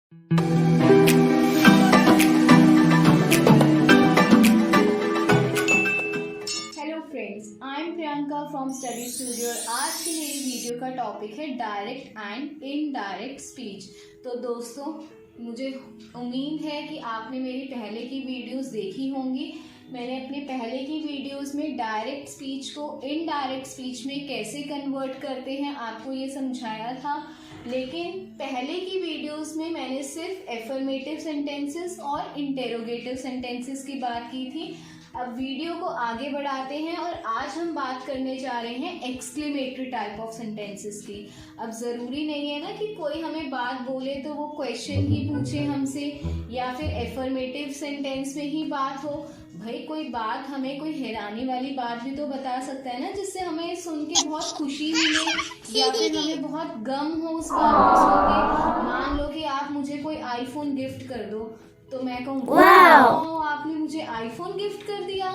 Hello friends, I am Priyanka from study studio. आज की मेरी वीडियो का टॉपिक है डायरेक्ट एंड इनडायरेक्ट स्पीच। तो दोस्तों, मुझे उम्मीद है कि आपने मेरी पहले की वीडियोस देखी होंगी। मैंने अपने पहले की वीडियोस में डायरेक्ट स्पीच को इनडायरेक्ट स्पीच में कैसे कन्वर्ट करते हैं आपको ये समझाया था। लेकिन पहले की वीडियोस में मैंने सिर्फ एफर्मेटिव सेंटेंसेस और इंटेरोगेटिव सेंटेंसेस की बात की थी। अब वीडियो को आगे बढ़ाते हैं और आज हम बात करने जा रहे हैं एक्सक्लेमेटरी टाइप ऑफ सेंटेंसेस की। अब ज़रूरी नहीं है ना कि कोई हमें बात बोले तो वो क्वेश्चन ही पूछे हमसे या फिर एफर्मेटिव सेंटेंस में ही बात हो। भाई कोई बात, हमें कोई हैरानी वाली बात भी तो बता सकता है ना, जिससे हमें सुन के बहुत खुशी मिले या फिर हमें बहुत गम हो उस बात को सुन के। मान लो कि आप मुझे कोई आईफोन गिफ्ट कर दो तो मैं कहूँ आपने मुझे आईफोन गिफ्ट कर दिया,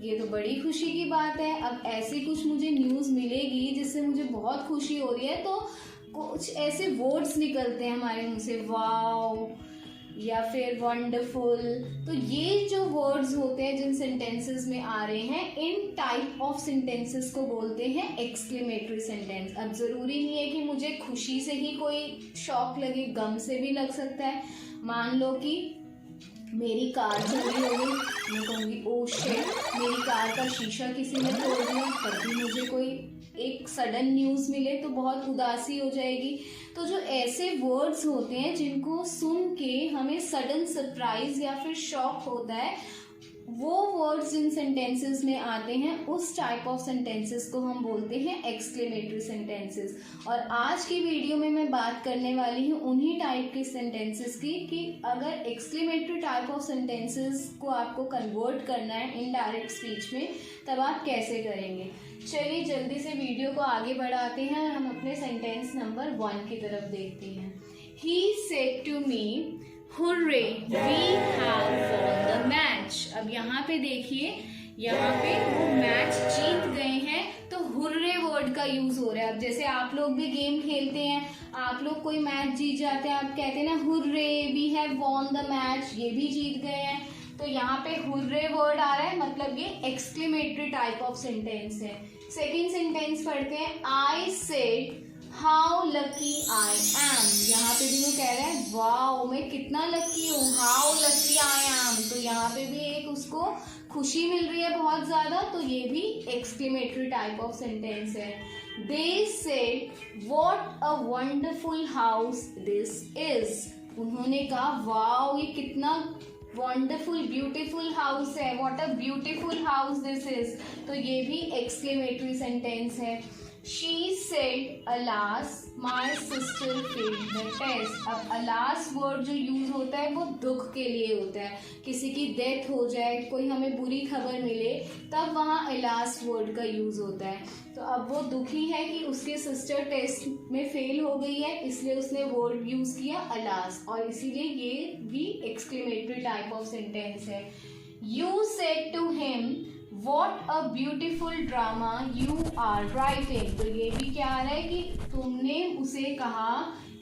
ये तो बड़ी खुशी की बात है। अब ऐसी कुछ मुझे न्यूज़ मिलेगी जिससे मुझे बहुत खुशी हो रही है, तो कुछ ऐसे वर्ड्स निकलते हैं हमारे मुंह से, वाओ या फिर वंडरफुल। तो ये जो वर्ड्स होते हैं जिन सेंटेंसेस में आ रहे हैं, इन टाइप ऑफ सेंटेंसेस को बोलते हैं एक्सक्लेमेटरी सेंटेंस। अब ज़रूरी नहीं है कि मुझे खुशी से ही कोई शॉक लगे, गम से भी लग सकता है। मान लो कि मेरी कार चोरी हो गई, मैं कहूँगी ओ शिट, मेरी कार का शीशा किसी ने तोड़ दिया। तभी मुझे कोई एक सडन न्यूज़ मिले तो बहुत उदासी हो जाएगी। तो जो ऐसे वर्ड्स होते हैं जिनको सुन के हमें सडन सरप्राइज या फिर शॉक होता है, वो वर्ड्स जिन सेंटेंसेस में आते हैं उस टाइप ऑफ सेंटेंसेस को हम बोलते हैं एक्सक्लेमेटरी सेंटेंसेस। और आज की वीडियो में मैं बात करने वाली हूँ उन्हीं टाइप के सेंटेंसेस की कि अगर एक्सक्लेमेटरी टाइप ऑफ सेंटेंसेस को आपको कन्वर्ट करना है इनडायरेक्ट स्पीच में, तब आप कैसे करेंगे। चलिए जल्दी से वीडियो को आगे बढ़ाते हैं और हम अपने सेंटेंस नंबर 1 की तरफ देखते हैं। He said to me, Hooray, we have won the match। अब यहाँ पे देखिए, यहाँ पे वो मैच जीत गए हैं, तो हुर्रे वर्ड का यूज हो रहा है। अब जैसे आप लोग भी गेम खेलते हैं, आप लोग कोई मैच जीत जाते हैं, आप कहते हैं ना hurray we have won the match, ये भी जीत गए हैं। तो यहाँ पे हुर्रे वर्ड आ रहा है, मतलब ये एक्सक्लेमेटरी टाइप ऑफ सेंटेंस है। सेकेंड सेंटेंस पढ़ते हैं। I said how lucky I M. यहाँ पे भी वो कह रहा है वाओ मैं कितना लकी हूँ, हाउ लकी आई एम। तो यहाँ पे भी एक उसको खुशी मिल रही है बहुत ज़्यादा, तो ये भी एक्सक्लेमेटरी टाइप ऑफ सेंटेंस है। दे said what a wonderful house this is. उन्होंने कहा वाओ ये कितना वंडरफुल ब्यूटीफुल हाउस है, what a beautiful house this is. तो ये भी एक्सक्लेमेटरी सेंटेंस है। She said, alas, my sister failed the test। अब alas वर्ड जो यूज होता है वो दुख के लिए होता है। किसी की डेथ हो जाए, कोई हमें बुरी खबर मिले, तब वहाँ alas वर्ड का यूज होता है। तो अब वो दुखी है कि उसके सिस्टर टेस्ट में फेल हो गई है, इसलिए उसने वर्ड यूज किया alas, और इसीलिए ये भी एक्सक्लेमेटरी टाइप ऑफ सेंटेंस है। You said to him, What a beautiful drama you are writing। तो ये भी क्या आ रहा है कि तुमने उसे कहा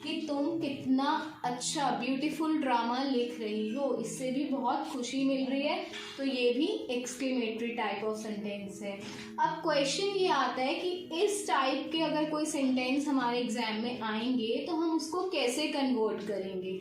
कि तुम कितना अच्छा ब्यूटीफुल ड्रामा लिख रही हो, इससे भी बहुत खुशी मिल रही है। तो ये भी एक्सक्लेमेटरी टाइप ऑफ सेंटेंस है। अब क्वेश्चन ये आता है कि इस टाइप के अगर कोई सेंटेंस हमारे एग्जाम में आएंगे तो हम उसको कैसे कन्वर्ट करेंगे।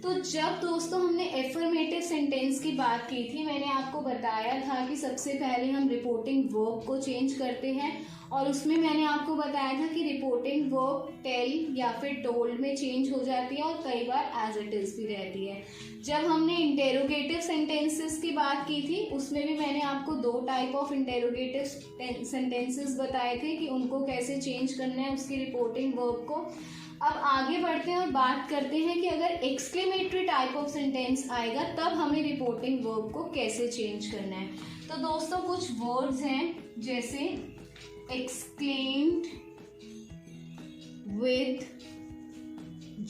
तो जब दोस्तों हमने एफर्मेटिव सेंटेंस की बात की थी, मैंने आपको बताया था कि सबसे पहले हम रिपोर्टिंग वर्ब को चेंज करते हैं, और उसमें मैंने आपको बताया था कि रिपोर्टिंग वर्ब टेल या फिर टोल्ड में चेंज हो जाती है और कई बार एज इट इज भी रहती है। जब हमने इंटेरोगेटिव सेंटेंसेस की बात की थी, उसमें भी मैंने आपको 2 टाइप ऑफ इंटेरोगेटिव सेंटेंसेस बताए थे कि उनको कैसे चेंज करना है उसकी रिपोर्टिंग वर्ब को। अब आगे बढ़ते हैं और बात करते हैं कि अगर एक्सक्लेमेटरी टाइप ऑफ सेंटेंस आएगा तब हमें रिपोर्टिंग वर्ब को कैसे चेंज करना है। तो दोस्तों कुछ वर्ड्स हैं जैसे exclaimed with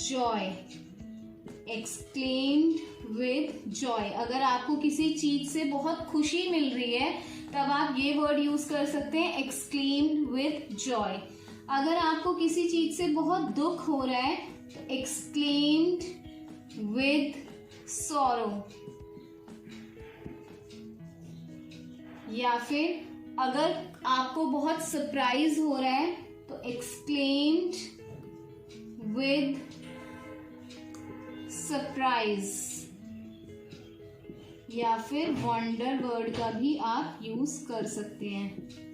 Joy. Exclaimed with Joy, अगर आपको किसी चीज से बहुत खुशी मिल रही है तब आप ये वर्ड यूज कर सकते हैं एक्सक्लेम्ड विद जॉय। अगर आपको किसी चीज से बहुत दुख हो रहा है तो एक्सक्लेम्ड with sorrow, या फिर अगर आपको बहुत सरप्राइज हो रहा है तो exclaimed with सरप्राइज, या फिर वंडर वर्ड का भी आप यूज कर सकते हैं।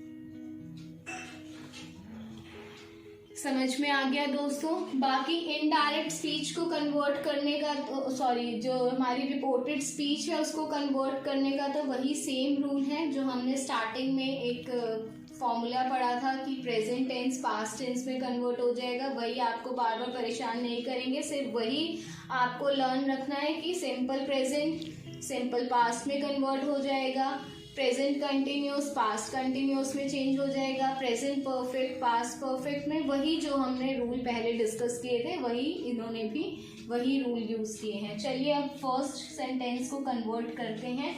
समझ में आ गया दोस्तों। बाकी इनडायरेक्ट स्पीच को कन्वर्ट करने का, जो हमारी रिपोर्टेड स्पीच है उसको कन्वर्ट करने का तो वही सेम रूल है जो हमने स्टार्टिंग में एक फॉर्मूला पढ़ा था कि प्रेजेंट टेंस पास्ट टेंस में कन्वर्ट हो जाएगा। वही आपको बार बार परेशान नहीं करेंगे, सिर्फ वही आपको लर्न रखना है कि सिंपल प्रेजेंट सिंपल पास्ट में कन्वर्ट हो जाएगा, प्रेजेंट कंटिन्यूस पास्ट कंटिन्यूस में चेंज हो जाएगा, प्रेजेंट परफेक्ट पास्ट परफेक्ट में। वही जो हमने रूल पहले डिस्कस किए थे वही इन्होंने भी वही रूल यूज किए हैं। चलिए अब फर्स्ट सेंटेंस को कन्वर्ट करते हैं।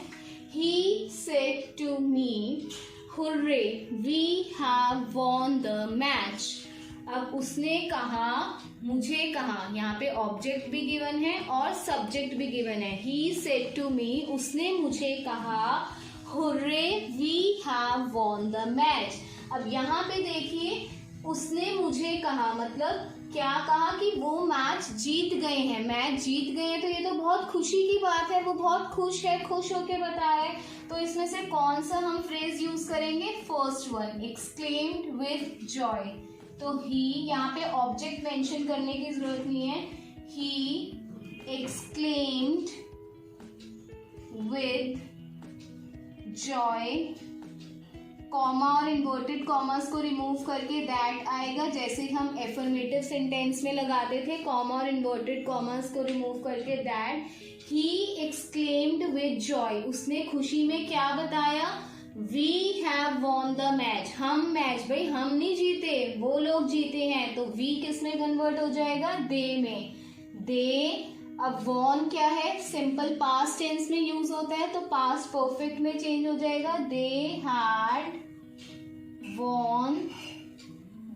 He said to me, hurray we have won the match. अब उसने कहा, मुझे कहा, यहाँ पे ऑब्जेक्ट भी गिवन है और सब्जेक्ट भी गिवन है। ही सेड टू मी, उसने मुझे कहा, hurray we have won the match. अब यहाँ पे देखिए, उसने मुझे कहा मतलब क्या कहा कि वो मैच जीत गए हैं, मैच जीत गए हैं, तो ये तो बहुत खुशी की बात है, वो बहुत खुश है, खुश होके बता रहे। तो इसमें से कौन सा हम फ्रेज यूज करेंगे? First one, exclaimed with Joy. तो ही, यहाँ पे ऑब्जेक्ट मेंशन करने की जरूरत नहीं है। ही एक्सक्लेम्ड विद जॉय, कॉमा और इन्वर्टेड कॉमर्स को रिमूव करके दैट आएगा, जैसे हम एफर्मेटिव सेंटेंस में लगाते थे, कॉमा और इन्वर्टेड कॉमर्स को रिमूव करके that. He exclaimed with joy, उसने खुशी में क्या बताया? We have won the match, हम मैच, भाई हम नहीं जीते, वो लोग जीते हैं, तो वी किस में कन्वर्ट हो जाएगा? दे में। दे, अब वॉन क्या है? सिंपल पास्ट टेंस में यूज होता है, तो पास्ट परफेक्ट में चेंज हो जाएगा। They had von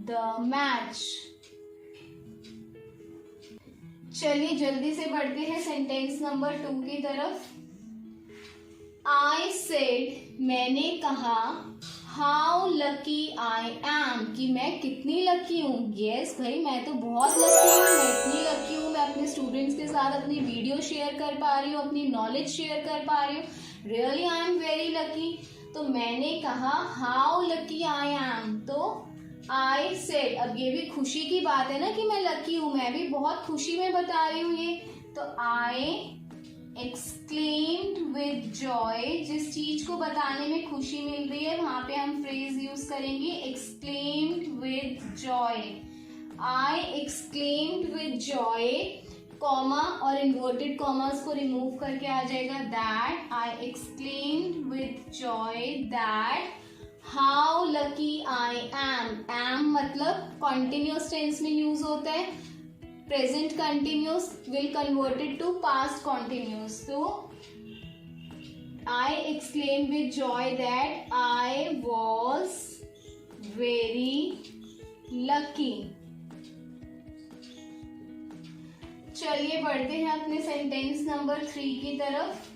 the match. चलिए जल्दी से बढ़ते हैं सेंटेंस नंबर 2 की तरफ। आई सेड, मैंने कहा, हाउ लकी आई एम, कि मैं कितनी लकी हूँ। यस भाई, मैं तो बहुत लकी हूँ, मैं इतनी लकी हूँ, मैं अपने स्टूडेंट्स के साथ अपनी वीडियो शेयर कर पा रही हूँ, अपनी नॉलेज शेयर कर पा रही हूँ। Really I am very lucky. तो मैंने कहा हाउ लकी आई एम, तो आई सेड, अब ये भी खुशी की बात है ना कि मैं लकी हूँ, मैं भी बहुत खुशी में बता रही हूँ ये। तो आई एक्सक्लेम्ड विद जॉय, जिस चीज को बताने में खुशी मिल रही है वहां पे हम फ्रेज यूज करेंगे exclaimed with joy. I exclaimed with joy, comma और इन्वर्टेड कॉमर्स को रिमूव करके आ जाएगा that. I exclaimed with joy that how lucky I am. Am मतलब कॉन्टिन्यूस टेंस में यूज होता है, present continuous will converted to past continuous. तो I exclaim with joy that I was very lucky. चलिए बढ़ते हैं अपने सेंटेंस नंबर 3 की तरफ।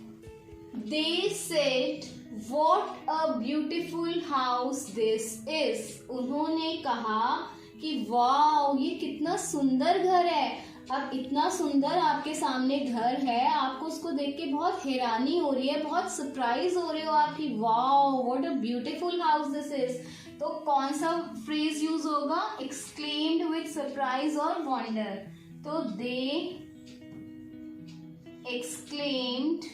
They said what a beautiful house this is. उन्होंने कहा कि वाओ, ये कितना सुंदर घर है। अब इतना सुंदर आपके सामने घर है, आपको उसको देख के बहुत हैरानी हो रही है, बहुत सरप्राइज हो रहे हो आप कि wow what a beautiful house this is. तो कौन सा फ्रेज यूज होगा? एक्सक्लेम्ड विद सरप्राइज और वंडर। तो दे एक्सक्लेम्ड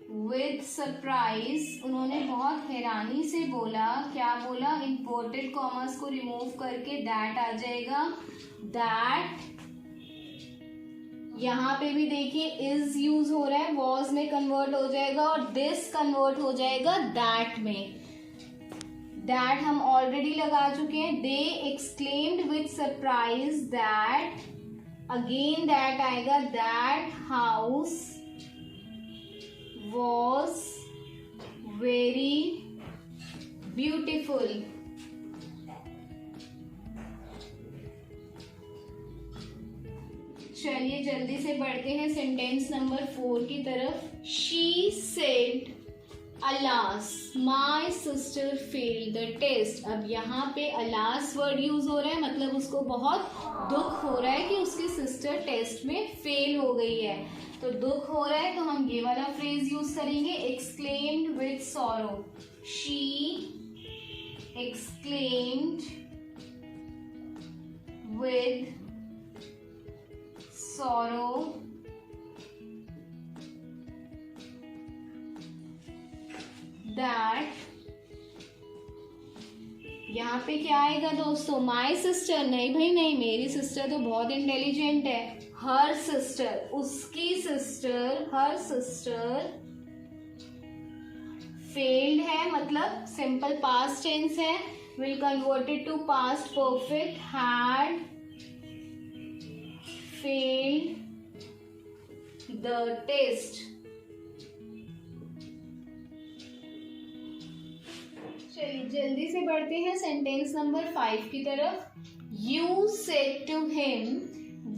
विद सरप्राइज, उन्होंने बहुत हैरानी से बोला। क्या बोला? इम्पोर्टेड कॉमर्स को रिमूव करके दैट आ जाएगा। दैट, यहाँ पे भी देखिए इज यूज हो रहा है, वॉज में कन्वर्ट हो जाएगा और दिस कन्वर्ट हो जाएगा दैट में। दैट हम ऑलरेडी लगा चुके हैं। They exclaimed with surprise that, again that आएगा, that house was very beautiful। चलिए जल्दी से बढ़ते हैं सेंटेंस नंबर 4 की तरफ। She said alas my sister failed the test. अब यहाँ पे अलास वर्ड यूज हो रहा है, मतलब उसको बहुत दुख हो रहा है कि उसकी सिस्टर टेस्ट में फेल हो गई है। तो दुख हो रहा है तो हम ये वाला फ्रेज यूज करेंगे, exclaimed with sorrow. She exclaimed with sorrow that, यहाँ पे क्या आएगा दोस्तों, माई सिस्टर। नहीं भाई नहीं, मेरी सिस्टर तो बहुत इंटेलिजेंट है। हर सिस्टर, उसकी सिस्टर, हर सिस्टर फेल्ड है, मतलब सिंपल पास्ट टेंस है, will converted to past perfect, had failed the test। चलिए जल्दी से बढ़ते हैं सेंटेंस नंबर 5 की तरफ। You said to him,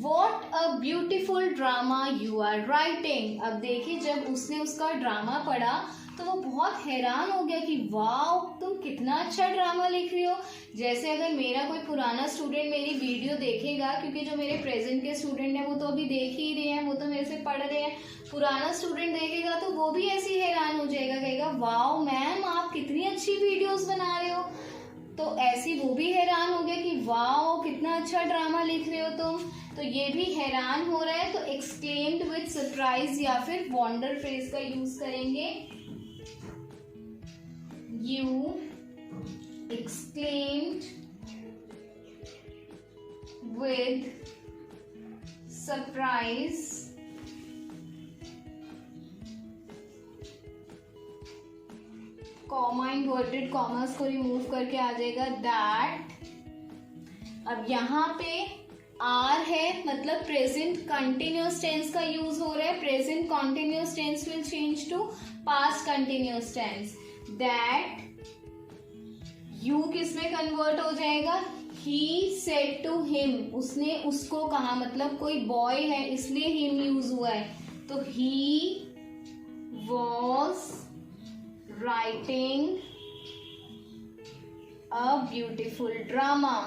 what a beautiful drama you are writing। अब देखिए जब उसने उसका ड्रामा पढ़ा तो वो बहुत हैरान हो गया कि वाओ तुम कितना अच्छा ड्रामा लिख रही हो। जैसे अगर मेरा कोई पुराना स्टूडेंट मेरी वीडियो देखेगा, क्योंकि जो मेरे प्रेजेंट के स्टूडेंट हैं वो तो अभी देख ही रहे हैं, वो तो मेरे से पढ़ रहे हैं, पुराना स्टूडेंट देखेगा तो वो भी ऐसे ही हैरान हो जाएगा, कहेगा वाओ मैम आप कितनी अच्छी वीडियोस बना रहे हो। तो ऐसी वो भी हैरान हो गया कि वाओ कितना अच्छा ड्रामा लिख रहे हो तुम। तो ये भी हैरान हो रहा है, तो एक्सक्लेम्ड विद सरप्राइज या फिर वंडर फ्रेज का यूज करेंगे। You exclaimed with surprise comma inverted commas को रिमूव करके आ जाएगा दैट। अब यहाँ पे आर है, मतलब प्रेजेंट कंटिन्यूअस टेंस का यूज हो रहा है। Present continuous tense will change to past continuous tense. That you किस में कन्वर्ट हो जाएगा, ही सेड टू हिम, उसने उसको कहा, मतलब कोई बॉय है इसलिए हिम यूज हुआ है। तो he was writing a beautiful drama.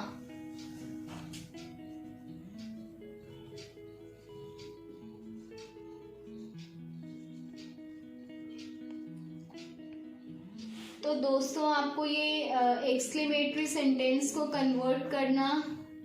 तो दोस्तों आपको ये एक्सक्लेमेटरी सेंटेंस को कन्वर्ट करना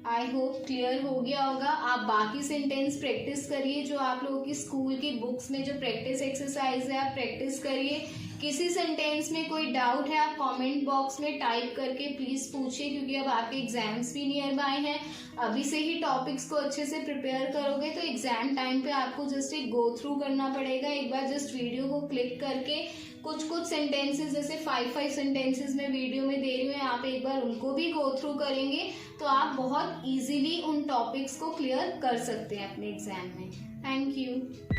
आई होप क्लियर हो गया होगा। आप बाकी सेंटेंस प्रैक्टिस करिए, जो आप लोगों की स्कूल की बुक्स में जो प्रैक्टिस एक्सरसाइज है आप प्रैक्टिस करिए। किसी सेंटेंस में कोई डाउट है आप कमेंट बॉक्स में टाइप करके प्लीज़ पूछिए, क्योंकि अब आपके एग्जाम्स भी नियर बाय हैं। अभी से ही टॉपिक्स को अच्छे से प्रिपेयर करोगे तो एग्जाम टाइम पे आपको जस्ट एक गो थ्रू करना पड़ेगा। एक बार जस्ट वीडियो को क्लिक करके कुछ सेंटेंसेस, जैसे 5 सेंटेंसेस में वीडियो में दे रही हूँ, आप एक बार उनको भी गो थ्रू करेंगे तो आप बहुत इजीली उन टॉपिक्स को क्लियर कर सकते हैं अपने एग्जाम में। Thank you.